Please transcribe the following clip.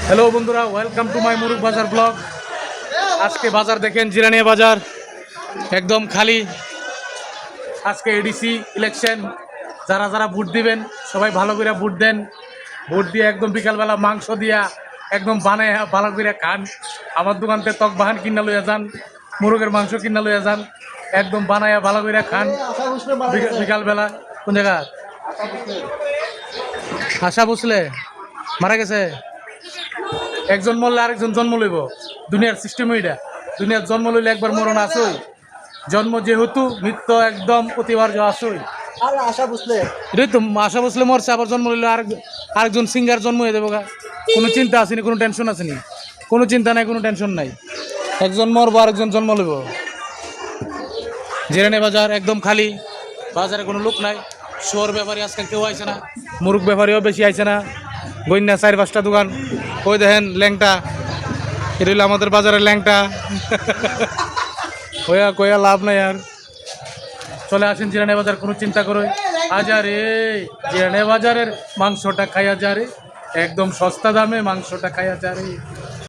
Hello বন্ধুরা, welcome to my মুরুগ বাজার blog. আজকে বাজার দেখেন, জিরানিয়া বাজার একদম খালি। আজকে এডিসি ইলেকশন, যারা যারা ভোট দিবেন সবাই ভালো করে ভোট দেন। ভোট দিয়ে একদম বিকালবেলা মাংস দিয়া একদম বানায় ভালো করে খান। আমার দোকান থেকে তক বাহান কিনা লইয়া যান, মুরগের মাংস কিনা লইয়া যান, একদম বানায়া ভালো করে খান বিকালবেলা। কোন জায়গা আশা বসলে মারা গেছে? একজন মরলে আরেকজন জন্ম লইব, দুনিয়ার সিস্টেম এটা। দুনিয়ার জন্ম লইলে একবার মরণ আসই, জন্ম যেহেতু মৃত্যু একদম অতিবার্য আসই। এটাই তো, আশা বসলে মরছে, আবার জন্ম লইলে আরেকজন সিঙ্গার জন্ম হয়ে দেবো। কোনো চিন্তা আসেনি, কোনো টেনশন আসেনি, কোনো চিন্তা নাই, কোনো টেনশন নাই। একজন মরবো, আরেকজন জন্ম লইব। জিরানি বাজার একদম খালি, বাজারে কোনো লোক নাই। শোর ব্যাপারী আজকাল কেউ আইছে না, মুরগ ব্যাপারীও বেশি আইছে না। গইন্যা 4-5টা দোকান। ওই দেখেন ল্যাংটা, এটা হইলো আমাদের বাজারের ল্যাংটা। কয়া কয়া লাভ নাই আর। চলে আসেন জিরানি বাজার, কোনো চিন্তা করো আজারে। জিরানি বাজারের মাংসটা খাইয়া যা রে, একদম সস্তা দামে মাংসটা খাইয়া যা রে।